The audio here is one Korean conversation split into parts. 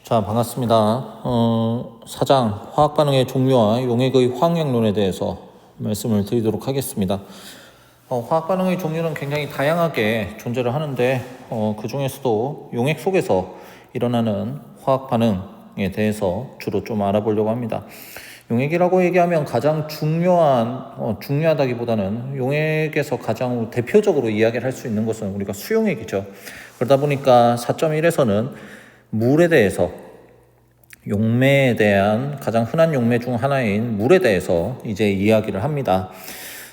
자, 반갑습니다. 4장 화학 반응의 종류와 용액의 화학력론에 대해서 말씀을 드리도록 하겠습니다. 화학 반응의 종류는 굉장히 다양하게 존재를 하는데 그 중에서도 용액 속에서 일어나는 화학 반응에 대해서 주로 좀 알아보려고 합니다. 용액이라고 얘기하면 가장 중요하다기보다는 용액에서 가장 대표적으로 이야기를 할 수 있는 것은 우리가 수용액이죠. 그러다 보니까 4.1에서는 물에 대해서, 용매에 대한 가장 흔한 용매 중 하나인 물에 대해서 이제 이야기를 합니다.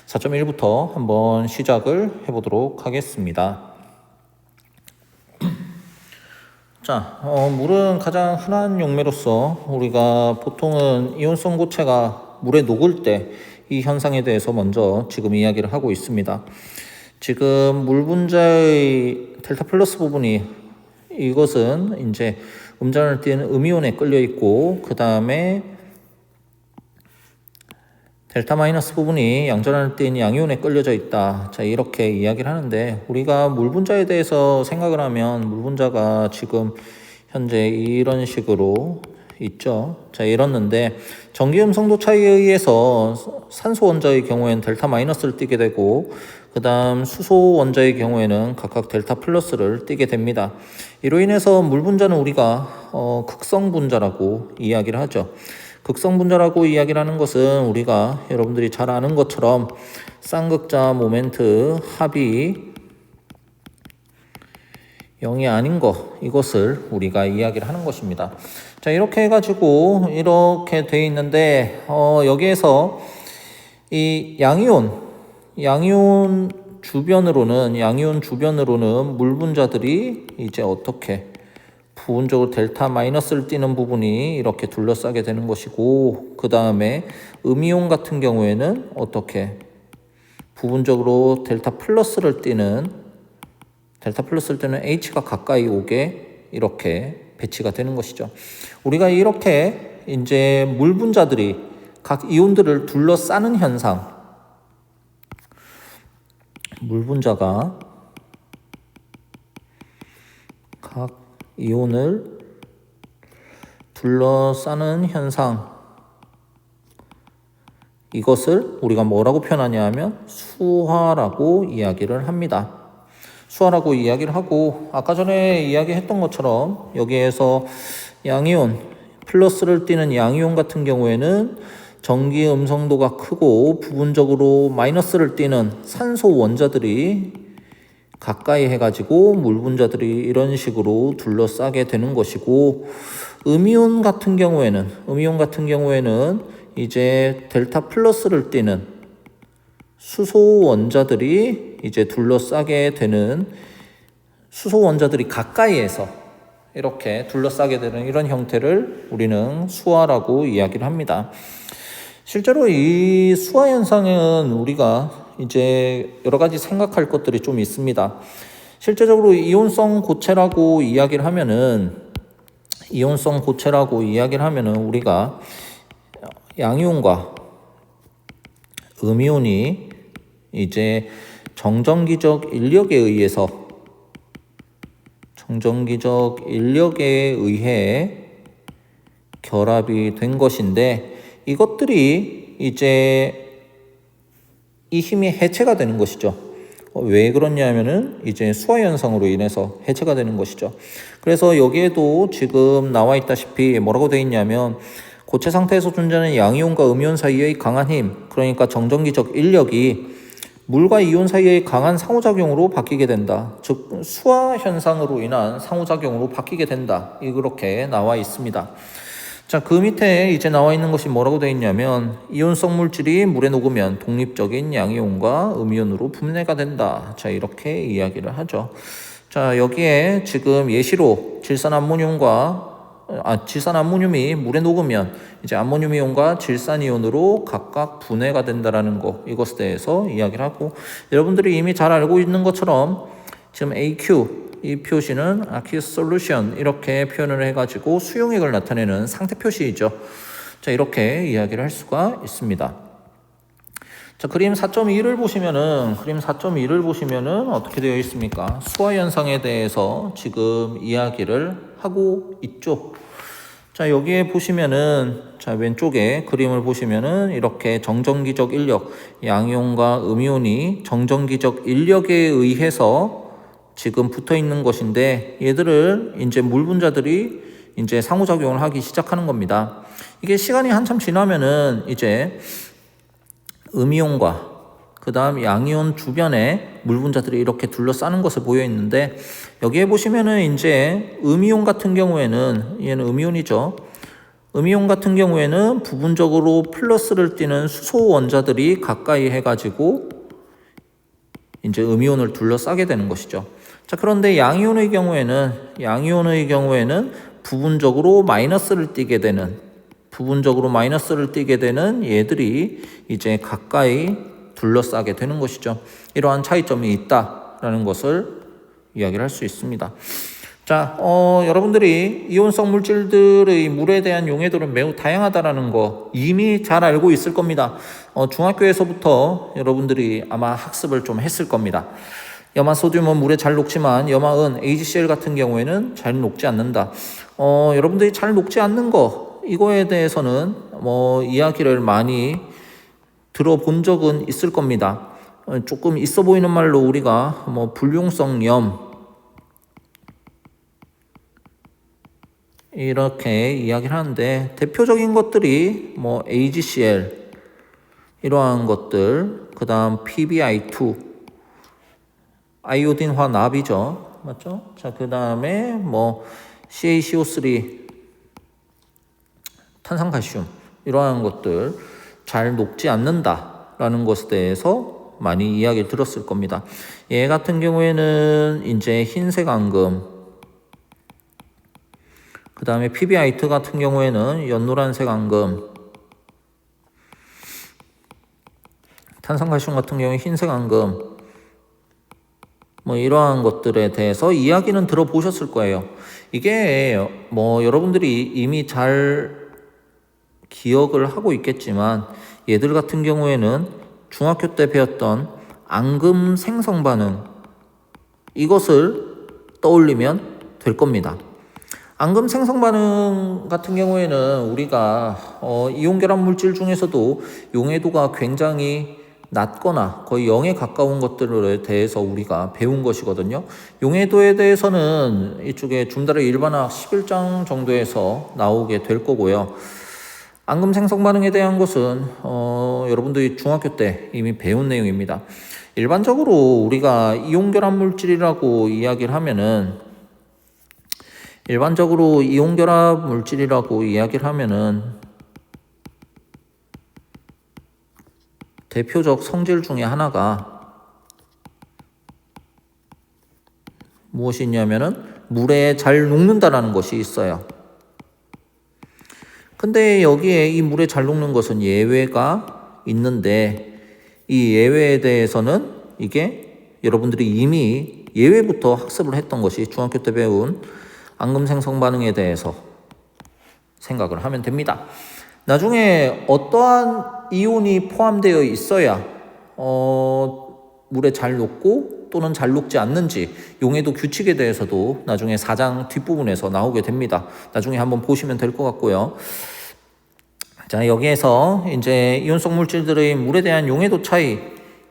4.1부터 한번 시작을 해보도록 하겠습니다. 자, 물은 가장 흔한 용매로서 우리가 보통은 이온성 고체가 물에 녹을 때 이 현상에 대해서 먼저 지금 이야기를 하고 있습니다. 지금 물 분자의 델타 플러스 부분이 이것은 이제 음전을 띠는 음이온에 끌려 있고 그 다음에 델타 마이너스 부분이 양전을 띠는 양이온에 끌려져 있다. 자, 이렇게 이야기를 하는데 우리가 물 분자에 대해서 생각을 하면 물 분자가 지금 현재 이런 식으로 있죠. 자, 이렇는데 전기 음성도 차이에 의해서 산소 원자의 경우에는 델타 마이너스를 띠게 되고 그 다음 수소 원자의 경우에는 각각 델타 플러스를 띠게 됩니다. 이로 인해서 물 분자는 우리가 극성 분자라고 이야기를 하죠. 극성 분자라고 이야기를 하는 것은 우리가 여러분들이 잘 아는 것처럼 쌍극자 모멘트 합이 0이 아닌 것, 이것을 우리가 이야기를 하는 것입니다. 자, 이렇게 해가지고 이렇게 돼 있는데 여기에서 이 양이온 주변으로는 물 분자들이 이제 어떻게 부분적으로 델타 마이너스를 띠는 부분이 이렇게 둘러싸게 되는 것이고 그 다음에 음이온 같은 경우에는 어떻게 부분적으로 델타 플러스를 띠는 H가 가까이 오게 이렇게 배치가 되는 것이죠. 우리가 이렇게 이제 물 분자들이 각 이온들을 둘러싸는 현상, 물 분자가 각 이온을 둘러싸는 현상, 이것을 우리가 뭐라고 표현하냐 하면 수화라고 이야기를 합니다. 수화라고 이야기를 하고 아까 전에 이야기했던 것처럼 여기에서 양이온, 플러스를 띠는 양이온 같은 경우에는 전기 음성도가 크고 부분적으로 마이너스를 띠는 산소 원자들이 가까이 해가지고 물 분자들이 이런 식으로 둘러싸게 되는 것이고 음이온 같은 경우에는 이제 델타 플러스를 띠는 수소 원자들이 이제 둘러싸게 되는 수소 원자들이 가까이에서 이렇게 둘러싸게 되는 이런 형태를 우리는 수화라고 이야기를 합니다. 실제로 이 수화 현상은 우리가 이제 여러 가지 생각할 것들이 좀 있습니다. 실제적으로 이온성 고체라고 이야기를 하면은 우리가 양이온과 음이온이 이제 정전기적 인력에 의해 결합이 된 것인데 이것들이 이제 이 힘이 해체가 되는 것이죠. 왜 그러냐면은 이제 수화 현상으로 인해서 해체가 되는 것이죠. 그래서 여기에도 지금 나와 있다시피 뭐라고 되어 있냐면 고체 상태에서 존재하는 양이온과 음이온 사이의 강한 힘, 그러니까 정전기적 인력이 물과 이온 사이의 강한 상호작용으로 바뀌게 된다. 즉 수화 현상으로 인한 상호작용으로 바뀌게 된다. 이렇게 나와 있습니다. 자, 그 밑에 이제 나와 있는 것이 뭐라고 되어 있냐면 이온성 물질이 물에 녹으면 독립적인 양이온과 음이온으로 분해가 된다. 자, 이렇게 이야기를 하죠. 자, 여기에 지금 예시로 질산암모늄이 물에 녹으면 이제 암모늄 이온과 질산 이온으로 각각 분해가 된다라는 거, 이것에 대해서 이야기를 하고 여러분들이 이미 잘 알고 있는 것처럼 지금 AQ 이 표시는 Aqueous Solution 이렇게 표현을 해가지고 수용액을 나타내는 상태 표시이죠. 자, 이렇게 이야기를 할 수가 있습니다. 자, 그림 4.2를 보시면은 어떻게 되어 있습니까? 수화 현상에 대해서 지금 이야기를 하고 있죠. 자, 여기에 보시면은, 자, 왼쪽에 그림을 보시면은 이렇게 정전기적 인력, 양이온과 음이온이 정전기적 인력에 의해서 지금 붙어 있는 것인데, 얘들을 이제 물 분자들이 이제 상호작용을 하기 시작하는 겁니다. 이게 시간이 한참 지나면은 이제 음이온과 그 다음 양이온 주변에 물 분자들이 이렇게 둘러싸는 것을 보여 있는데, 여기에 보시면은 이제 음이온 같은 경우에는, 얘는 음이온이죠. 음이온 같은 경우에는 부분적으로 플러스를 띠는 수소 원자들이 가까이 해가지고 이제 음이온을 둘러싸게 되는 것이죠. 자, 그런데 양이온의 경우에는 부분적으로 마이너스를 띠게 되는 얘들이 이제 가까이 둘러싸게 되는 것이죠. 이러한 차이점이 있다라는 것을 이야기를 할 수 있습니다. 자, 여러분들이 이온성 물질들의 물에 대한 용해도는 매우 다양하다라는 거 이미 잘 알고 있을 겁니다. 중학교에서부터 여러분들이 아마 학습을 좀 했을 겁니다. 염화 소듐은 물에 잘 녹지만 염화은 AgCl 같은 경우에는 잘 녹지 않는다. 여러분들이 잘 녹지 않는 거, 이거에 대해서는 이야기를 많이 들어본 적은 있을 겁니다. 조금 있어 보이는 말로 우리가 불용성 염, 이렇게 이야기를 하는데, 대표적인 것들이 AgCl 이러한 것들, 그 다음 PbI2 아이오딘화 납이죠, 맞죠? 자, 그 다음에 CaCO3 탄산칼슘 이러한 것들 잘 녹지 않는다라는 것에 대해서 많이 이야기를 들었을 겁니다. 얘 같은 경우에는 이제 흰색 앙금, 그 다음에 PbI2 같은 경우에는 연노란색 앙금, 탄산칼슘 같은 경우에 흰색 앙금, 이러한 것들에 대해서 이야기는 들어보셨을 거예요. 이게 여러분들이 이미 잘 기억을 하고 있겠지만, 얘들 같은 경우에는 중학교 때 배웠던 앙금 생성 반응, 이것을 떠올리면 될 겁니다. 앙금 생성 반응 같은 경우에는 우리가 이온 결합 물질 중에서도 용해도가 굉장히 낮거나 거의 0에 가까운 것들에 대해서 우리가 배운 것이거든요. 용해도에 대해서는 이쪽에 줌달의 일반학 11장 정도에서 나오게 될 거고요. 앙금 생성 반응에 대한 것은 여러분들이 중학교 때 이미 배운 내용입니다. 일반적으로 우리가 이온 결합 물질이라고 이야기를 하면은 대표적 성질 중에 하나가 무엇이 있냐면은 물에 잘 녹는다라는 것이 있어요. 근데 여기에 이 물에 잘 녹는 것은 예외가 있는데, 이 예외에 대해서는 이게 여러분들이 이미 예외부터 학습을 했던 것이 중학교 때 배운 앙금 생성 반응에 대해서 생각을 하면 됩니다. 나중에 어떠한 이온이 포함되어 있어야 물에 잘 녹고 또는 잘 녹지 않는지, 용해도 규칙에 대해서도 나중에 4장 뒷부분에서 나오게 됩니다. 나중에 한번 보시면 될 것 같고요. 자, 여기에서 이제 이온성 물질들의 물에 대한 용해도 차이,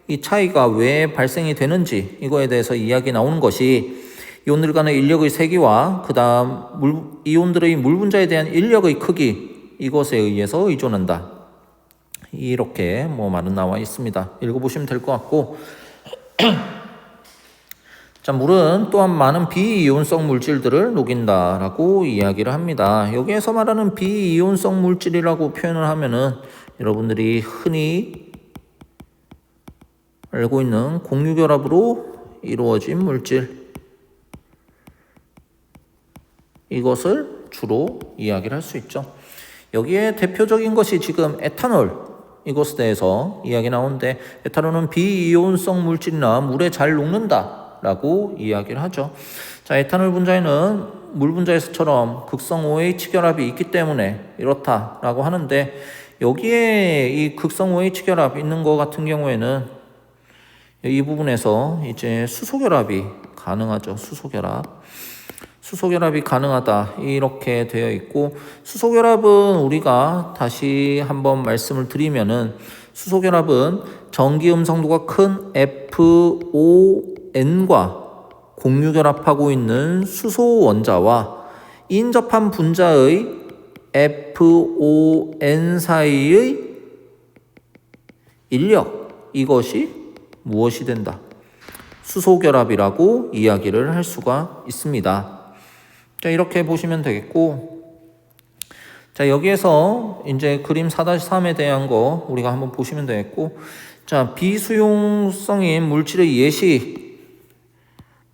이 차이가 왜 발생이 되는지 이거에 대해서 이야기 나오는 것이 이온들 간의 인력의 세기와 그 다음 이온들의 물 분자에 대한 인력의 크기, 이것에 의해서 의존한다. 이렇게 말은 나와 있습니다. 읽어보시면 될 것 같고, 자, 물은 또한 많은 비이온성 물질들을 녹인다라고 이야기를 합니다. 여기에서 말하는 비이온성 물질이라고 표현을 하면은 여러분들이 흔히 알고 있는 공유결합으로 이루어진 물질, 이것을 주로 이야기를 할 수 있죠. 여기에 대표적인 것이 지금 에탄올, 이것에 대해서 이야기 나오는데, 에탄올은 비이온성 물질이나 물에 잘 녹는다 라고 이야기를 하죠. 자, 에탄올 분자에는 물 분자에서처럼 극성 OH 결합이 있기 때문에 이렇다라고 하는데, 여기에 이 극성 OH 결합 있는 것 같은 경우에는 이 부분에서 이제 수소 결합이 가능하죠. 수소 결합. 수소결합이 가능하다 이렇게 되어 있고, 수소결합은 우리가 다시 한번 말씀을 드리면은 수소결합은 전기 음성도가 큰 FON과 공유결합하고 있는 수소 원자와 인접한 분자의 FON 사이의 인력, 이것이 무엇이 된다? 수소결합이라고 이야기를 할 수가 있습니다. 자, 이렇게 보시면 되겠고, 자, 여기에서 이제 그림 4-3에 대한 거 우리가 한번 보시면 되겠고, 자, 비수용성인 물질의 예시,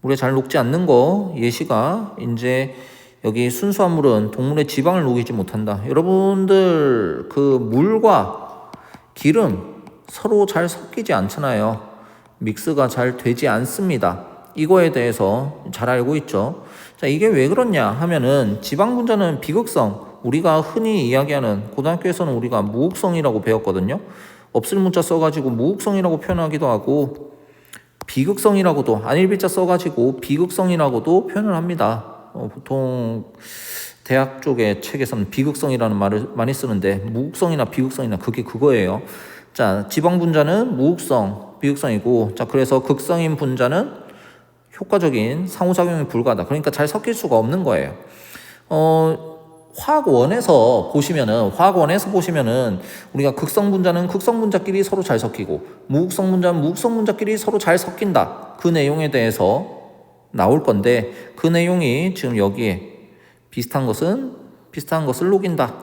물에 잘 녹지 않는 거 예시가 이제 여기 순수한 물은 동물의 지방을 녹이지 못한다. 여러분들 그 물과 기름 서로 잘 섞이지 않잖아요. 믹스가 잘 되지 않습니다. 이거에 대해서 잘 알고 있죠. 자, 이게 왜 그렇냐 하면은 지방 분자는 비극성, 우리가 흔히 이야기하는, 고등학교에서는 우리가 무극성이라고 배웠거든요. 없을 문자 써가지고 무극성이라고 표현하기도 하고, 비극성이라고도, 안일비자 써가지고 비극성이라고도 표현을 합니다. 보통 대학 쪽의 책에서는 비극성이라는 말을 많이 쓰는데, 무극성이나 비극성이나 그게 그거예요. 자, 지방 분자는 무극성, 비극성이고, 자, 그래서 극성인 분자는 효과적인 상호작용이 불가하다. 그러니까 잘 섞일 수가 없는 거예요. 화학원에서 보시면은 우리가 극성 분자는 극성 분자끼리 서로 잘 섞이고, 무극성 분자는 무극성 분자끼리 서로 잘 섞인다. 그 내용에 대해서 나올 건데, 그 내용이 지금 여기에 비슷한 것을 녹인다.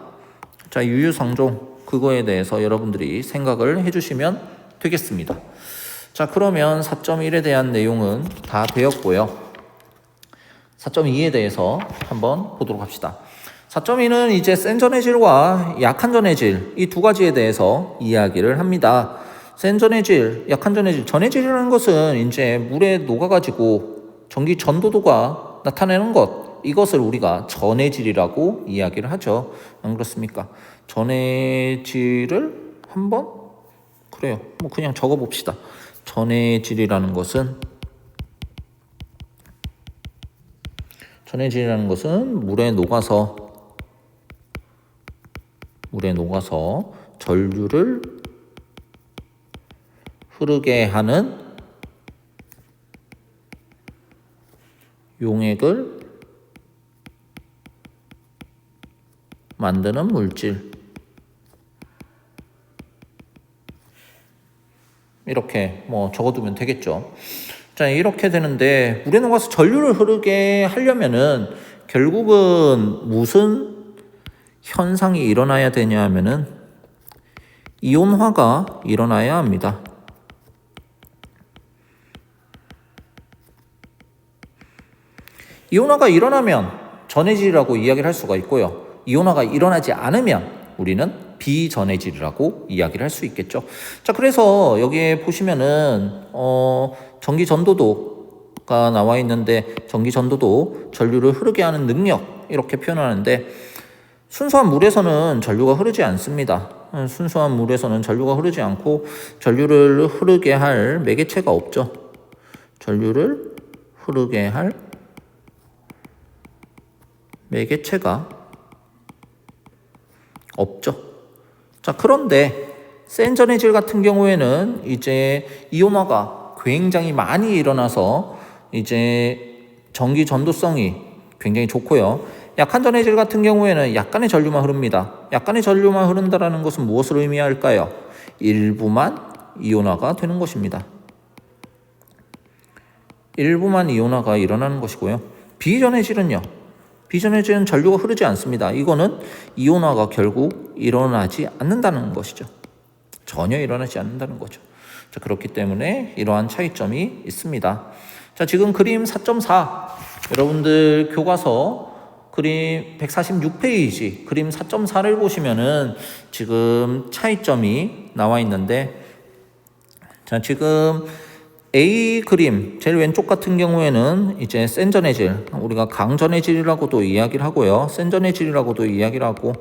자, 유유상종, 그거에 대해서 여러분들이 생각을 해주시면 되겠습니다. 자, 그러면 4.1에 대한 내용은 다 되었고요. 4.2에 대해서 한번 보도록 합시다. 4.2는 이제 센 전해질과 약한 전해질, 이 두 가지에 대해서 이야기를 합니다. 센 전해질, 약한 전해질. 전해질이라는 것은 이제 물에 녹아가지고 전기 전도도가 나타내는 것, 이것을 우리가 전해질이라고 이야기를 하죠. 안 그렇습니까? 전해질을 한번, 그래요, 뭐 그냥 적어봅시다. 전해질이라는 것은 물에 녹아서 전류를 흐르게 하는 용액을 만드는 물질. 이렇게 뭐 적어두면 되겠죠. 자, 이렇게 되는데, 물에 녹아서 전류를 흐르게 하려면은 결국은 무슨 현상이 일어나야 되냐 하면은 이온화가 일어나야 합니다. 이온화가 일어나면 전해질이라고 이야기를 할 수가 있고요. 이온화가 일어나지 않으면 우리는 비전해질이라고 이야기를 할 수 있겠죠. 자, 그래서 여기에 보시면은 전기 전도도가 나와 있는데, 전기 전도도 전류를 흐르게 하는 능력, 이렇게 표현하는데, 순수한 물에서는 전류가 흐르지 않습니다. 순수한 물에서는 전류가 흐르지 않고 전류를 흐르게 할 매개체가 없죠. 전류를 흐르게 할 매개체가 없죠. 자, 그런데 센 전해질 같은 경우에는 이제 이온화가 굉장히 많이 일어나서 이제 전기 전도성이 굉장히 좋고요. 약한 전해질 같은 경우에는 약간의 전류만 흐릅니다. 약간의 전류만 흐른다는 것은 무엇을 의미할까요? 일부만 이온화가 되는 것입니다. 일부만 이온화가 일어나는 것이고요. 비전해질은요, 비전해질은 전류가 흐르지 않습니다. 이거는 이온화가 결국 일어나지 않는다는 것이죠. 전혀 일어나지 않는다는 거죠. 자, 그렇기 때문에 이러한 차이점이 있습니다. 자, 지금 그림 4.4, 여러분들 교과서 그림 146페이지 그림 4.4를 보시면은 지금 차이점이 나와 있는데, 자, 지금 A 그림 제일 왼쪽 같은 경우에는 이제 센 전해질, 우리가 강전해질이라고도 이야기를 하고요, 센 전해질이라고도 이야기를 하고,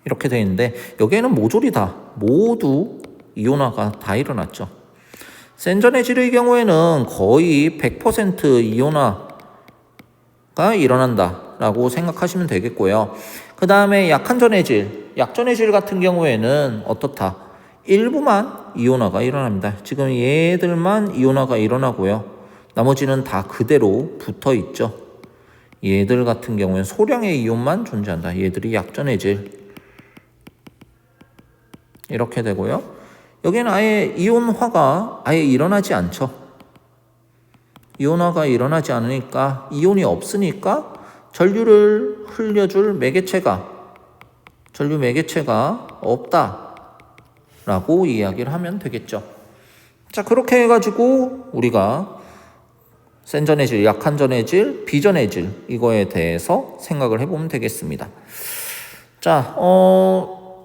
이렇게 되어 있는데, 여기에는 모조리 다 모두 이온화가 다 일어났죠. 센전해질의 경우에는 거의 100% 이온화가 일어난다 라고 생각하시면 되겠고요. 그 다음에 약한 전해질, 약전해질 같은 경우에는 어떻다? 일부만 이온화가 일어납니다. 지금 얘들만 이온화가 일어나고요. 나머지는 다 그대로 붙어 있죠. 얘들 같은 경우에는 소량의 이온만 존재한다. 얘들이 약전해질. 이렇게 되고요. 여기는 아예 이온화가 아예 일어나지 않죠. 이온화가 일어나지 않으니까 이온이 없으니까 전류를 흘려줄 전류 매개체가 없다라고 이야기를 하면 되겠죠. 자, 그렇게 해가지고 우리가 센 전해질, 약한 전해질, 비전해질 이거에 대해서 생각을 해보면 되겠습니다. 자,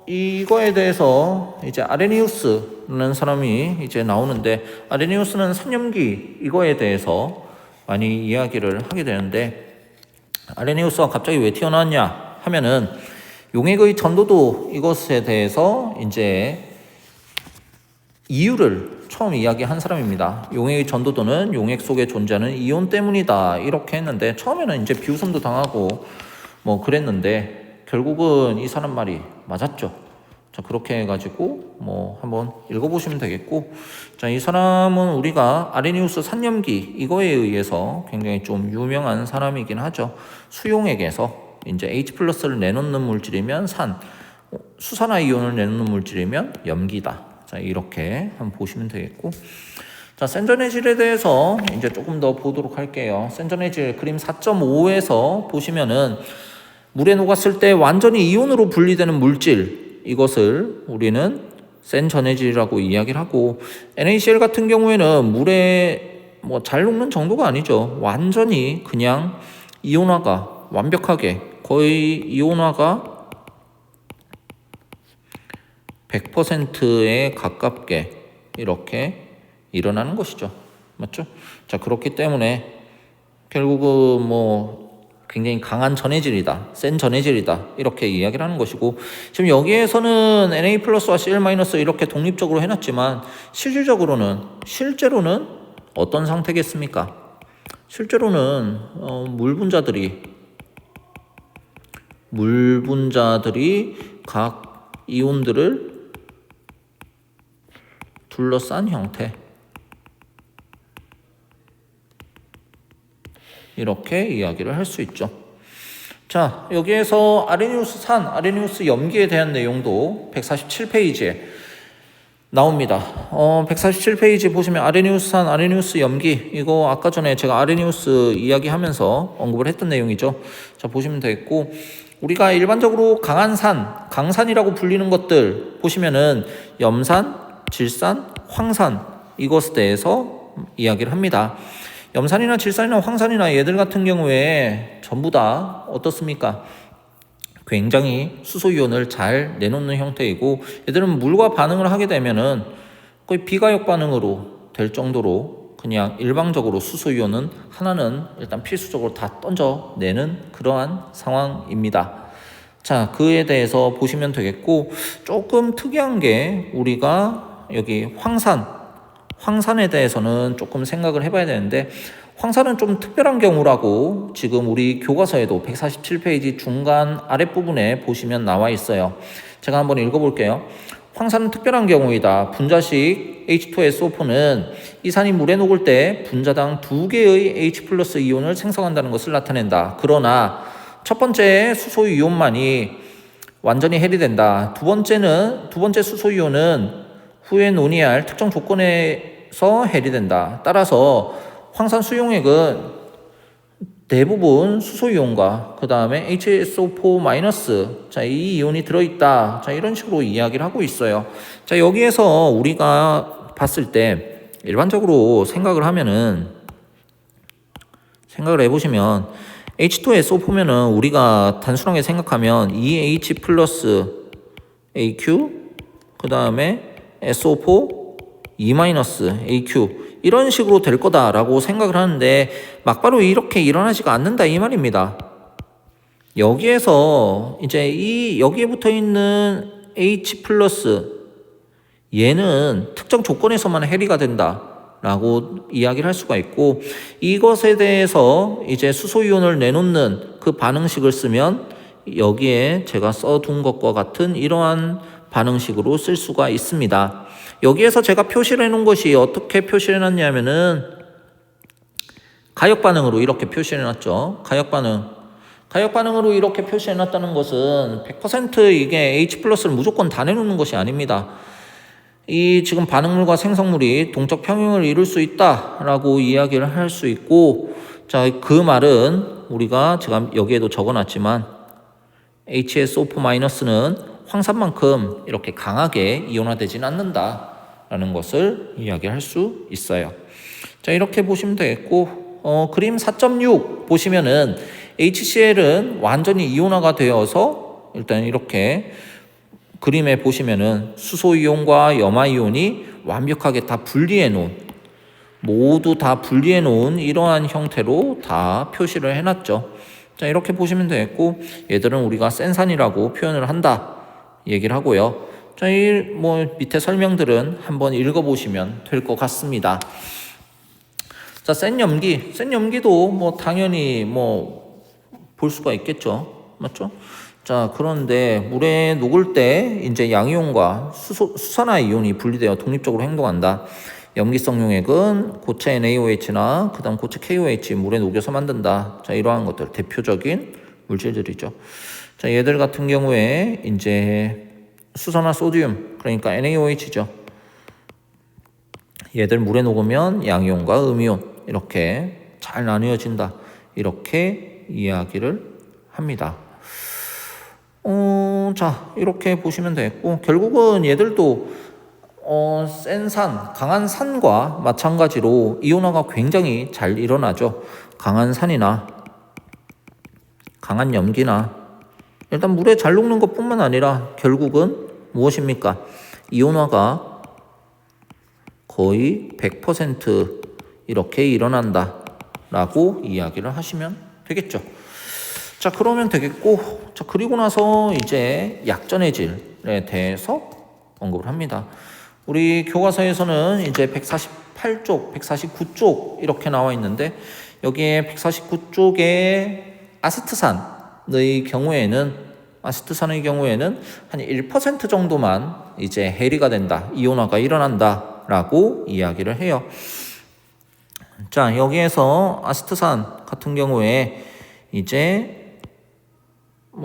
이거에 대해서 이제 아레니우스라는 사람이 이제 나오는데, 아레니우스는 산염기 이거에 대해서 많이 이야기를 하게 되는데, 아레니우스가 갑자기 왜 튀어나왔냐 하면은 용액의 전도도 이것에 대해서 이제 이유를 처음 이야기한 사람입니다. 용액의 전도도는 용액 속에 존재하는 이온 때문이다 이렇게 했는데, 처음에는 이제 비웃음도 당하고 뭐 그랬는데 결국은 이 사람 말이 맞았죠. 자, 그렇게 해가지고 뭐 한번 읽어보시면 되겠고, 자, 이 사람은 우리가 아레니우스 산염기 이거에 의해서 굉장히 좀 유명한 사람이긴 하죠. 수용액에서 이제 H+를 내놓는 물질이면 산, 수산화 이온을 내놓는 물질이면 염기다. 자, 이렇게 한번 보시면 되겠고, 자, 센전해질에 대해서 이제 조금 더 보도록 할게요. 센전해질 그림 4.5에서 보시면은 물에 녹았을 때 완전히 이온으로 분리되는 물질, 이것을 우리는 센 전해질이라고 이야기를 하고, NaCl 같은 경우에는 물에 뭐 잘 녹는 정도가 아니죠. 완전히 그냥 이온화가 완벽하게 거의 이온화가 100%에 가깝게 이렇게 일어나는 것이죠. 맞죠? 자, 그렇기 때문에 결국은 뭐 굉장히 강한 전해질이다, 센 전해질이다 이렇게 이야기를 하는 것이고, 지금 여기에서는 Na 플러스와 Cl 마이너스 이렇게 독립적으로 해놨지만 실질로는 어떤 상태겠습니까? 실제로는 물 분자들이 각 이온들을 둘러싼 형태, 이렇게 이야기를 할 수 있죠. 자, 여기에서 아레니우스 산, 아레니우스 염기에 대한 내용도 147페이지에 나옵니다. 147페이지 보시면 아레니우스 산, 아레니우스 염기, 이거 아까 전에 제가 아레니우스 이야기하면서 언급을 했던 내용이죠. 자, 보시면 되겠고, 우리가 일반적으로 강한 산, 강산이라고 불리는 것들 보시면은 염산, 질산, 황산, 이것에 대해서 이야기를 합니다. 염산이나 질산이나 황산이나 얘들 같은 경우에 전부 다 어떻습니까? 굉장히 수소이온을 잘 내놓는 형태이고, 얘들은 물과 반응을 하게 되면은 거의 비가역 반응으로 될 정도로 그냥 일방적으로 수소이온은 하나는 일단 필수적으로 다 던져내는 그러한 상황입니다. 자, 그에 대해서 보시면 되겠고, 조금 특이한 게 우리가 여기 황산에 대해서는 조금 생각을 해봐야 되는데, 황산은 좀 특별한 경우라고 지금 우리 교과서에도 147페이지 중간 아랫부분에 보시면 나와 있어요. 제가 한번 읽어볼게요. 황산은 특별한 경우이다. 분자식 H2SO4는 이 산이 물에 녹을 때 분자당 2개의 H+ 이온을 생성한다는 것을 나타낸다. 그러나 첫 번째 수소 이온만이 완전히 해리된다. 두 번째 수소 이온은 후에 논의할 특정 조건에서 해리된다. 따라서 황산 수용액은 대부분 수소이온과 그 다음에 HSO4-, 자, 이 이온이 들어있다. 자, 이런 식으로 이야기를 하고 있어요. 자, 여기에서 우리가 봤을 때 일반적으로 생각을 해보시면 H2SO4면은 우리가 단순하게 생각하면 EH 플러스 AQ, 그 다음에 SO4, E-AQ, 이런 식으로 될 거다라고 생각을 하는데 막바로 이렇게 일어나지가 않는다 이 말입니다. 여기에서 이제 여기에 붙어 있는 H+, 얘는 특정 조건에서만 해리가 된다. 라고 이야기를 할 수가 있고, 이것에 대해서 이제 수소이온을 내놓는 그 반응식을 쓰면 여기에 제가 써둔 것과 같은 이러한 반응식으로 쓸 수가 있습니다. 여기에서 제가 표시를 해놓은 것이 어떻게 표시를 해놨냐면은 가역 반응으로 이렇게 표시를 해놨죠. 가역 반응으로 이렇게 표시해놨다는 것은 100% 이게 H 플러스를 무조건 다 내놓는 것이 아닙니다. 이 지금 반응물과 생성물이 동적 평형을 이룰 수 있다라고 이야기를 할 수 있고, 자, 그 말은 우리가 제가 여기에도 적어놨지만 HSO4-는 황산만큼 이렇게 강하게 이온화되진 않는다라는 것을 이야기할 수 있어요. 자, 이렇게 보시면 되겠고, 그림 4.6 보시면은 HCl은 완전히 이온화가 되어서 일단 이렇게 그림에 보시면은 수소이온과 염화이온이 완벽하게 다 분리해 놓은, 모두 다 분리해 놓은 이러한 형태로 다 표시를 해놨죠. 자, 이렇게 보시면 되겠고, 얘들은 우리가 센산이라고 표현을 한다 얘기를 하고요. 자, 이 밑에 설명들은 한번 읽어보시면 될 것 같습니다. 자, 센 염기도 당연히 볼 수가 있겠죠. 맞죠? 자, 그런데 물에 녹을 때 이제 양이온과 수산화이온이 분리되어 독립적으로 행동한다. 염기성 용액은 고체 NaOH나 그다음 고체 KOH 물에 녹여서 만든다. 자, 이러한 것들 대표적인 물질들이죠. 자, 얘들 같은 경우에 이제 수산화 소듐, 그러니까 NaOH죠. 얘들 물에 녹으면 양이온과 음이온 이렇게 잘 나뉘어진다. 이렇게 이야기를 합니다. 자, 이렇게 보시면 되겠고, 결국은 얘들도 센 산, 강한 산과 마찬가지로 이온화가 굉장히 잘 일어나죠. 강한 산이나 강한 염기나 일단 물에 잘 녹는 것뿐만 아니라 결국은 무엇입니까? 이온화가 거의 100% 이렇게 일어난다 라고 이야기를 하시면 되겠죠. 자, 그러면 되겠고, 자, 그리고 나서 이제 약전의 질에 대해서 언급을 합니다. 우리 교과서에서는 이제 148쪽, 149쪽 이렇게 나와 있는데, 여기에 149쪽에 아세트산의 경우에는 한 1% 정도만 이제 해리가 된다, 이온화가 일어난다 라고 이야기를 해요. 자, 여기에서 아세트산 같은 경우에 이제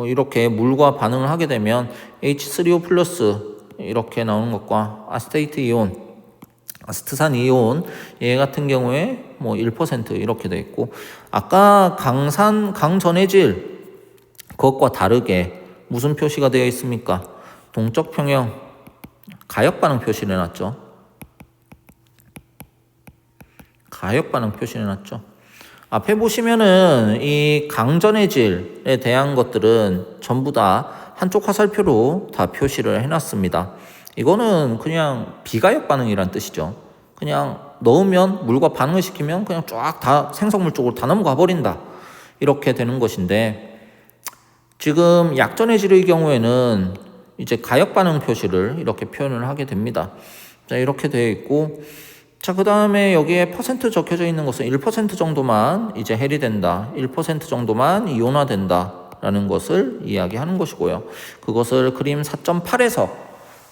이렇게 물과 반응을 하게 되면 H3O 플러스 이렇게 나오는 것과 아세테이트 이온, 아세트산 이온 얘 같은 경우에 1% 이렇게 돼 있고, 아까 강전해질 그것과 다르게 무슨 표시가 되어 있습니까? 동적 평형 가역 반응 표시를 해놨죠. 가역 반응 표시를 해놨죠. 앞에 보시면은 이 강전해질에 대한 것들은 전부 다 한쪽 화살표로 다 표시를 해놨습니다. 이거는 그냥 비가역 반응이란 뜻이죠. 그냥 넣으면 물과 반응을 시키면 그냥 쫙 다 생성물 쪽으로 다 넘어가 버린다. 이렇게 되는 것인데, 지금 약전해질의 경우에는 이제 가역 반응 표시를 이렇게 표현을 하게 됩니다. 자, 이렇게 되어 있고, 자, 그 다음에 여기에 퍼센트 적혀져 있는 것은 1% 정도만 이제 해리된다, 1% 정도만 이온화된다 라는 것을 이야기하는 것이고요. 그것을 그림 4.8에서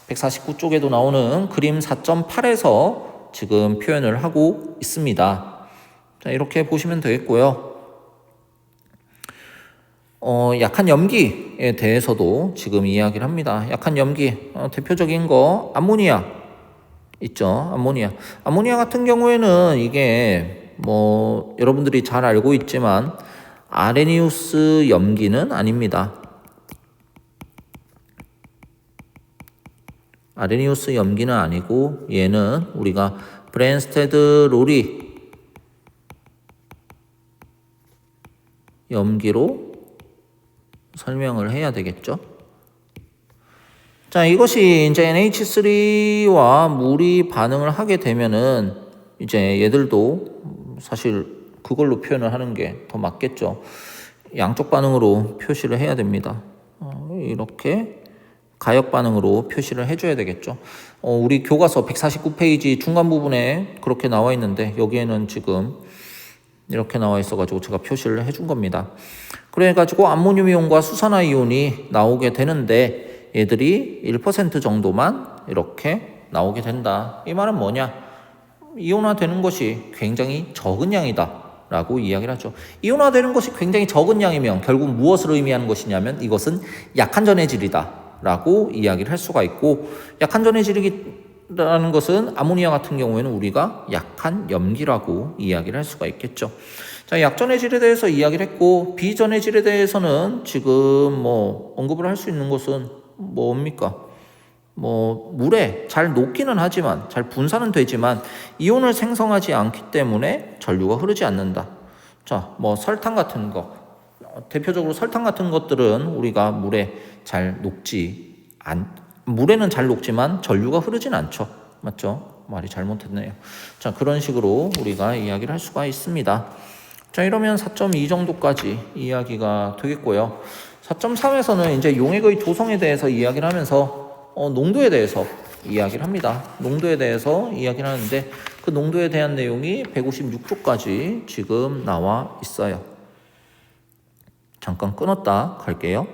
149쪽에도 나오는 그림 4.8에서 지금 표현을 하고 있습니다. 자, 이렇게 보시면 되겠고요. 약한 염기에 대해서도 지금 이야기를 합니다. 약한 염기, 대표적인 거 암모니아 있죠. 암모니아 같은 경우에는 이게 여러분들이 잘 알고 있지만 아레니우스 염기는 아닙니다. 아레니우스 염기는 아니고 얘는 우리가 브랜스테드 로리 염기로 설명을 해야 되겠죠. 자, 이것이 이제 NH3와 물이 반응을 하게 되면은 이제 얘들도 사실 그걸로 표현을 하는 게 더 맞겠죠. 양쪽 반응으로 표시를 해야 됩니다. 이렇게 가역 반응으로 표시를 해줘야 되겠죠. 우리 교과서 149페이지 중간 부분에 그렇게 나와 있는데 여기에는 지금 이렇게 나와 있어가지고 제가 표시를 해준 겁니다. 그래가지고 암모늄 이온과 수산화 이온이 나오게 되는데 얘들이 1% 정도만 이렇게 나오게 된다. 이 말은 뭐냐? 이온화되는 것이 굉장히 적은 양이다 라고 이야기를 하죠. 이온화되는 것이 굉장히 적은 양이면 결국 무엇을 의미하는 것이냐면 이것은 약한 전해질이다 라고 이야기를 할 수가 있고, 약한 전해질이라는 것은 아모니아 같은 경우에는 우리가 약한 염기라고 이야기를 할 수가 있겠죠. 자, 약전해질에 대해서 이야기를 했고, 비전해질에 대해서는 지금 뭐 언급을 할 수 있는 것은 뭡니까? 물에 잘 녹기는 하지만, 잘 분산은 되지만 이온을 생성하지 않기 때문에 전류가 흐르지 않는다. 자, 설탕 같은 거, 대표적으로 설탕 같은 것들은 우리가 물에는 잘 녹지만 전류가 흐르진 않죠. 맞죠? 말이 잘못했네요. 자, 그런 식으로 우리가 이야기를 할 수가 있습니다. 자, 이러면 4.2 정도까지 이야기가 되겠고요. 4.3에서는 이제 용액의 조성에 대해서 이야기를 하면서 농도에 대해서 이야기를 합니다. 농도에 대해서 이야기를 하는데 그 농도에 대한 내용이 156조까지 지금 나와 있어요. 잠깐 끊었다 갈게요.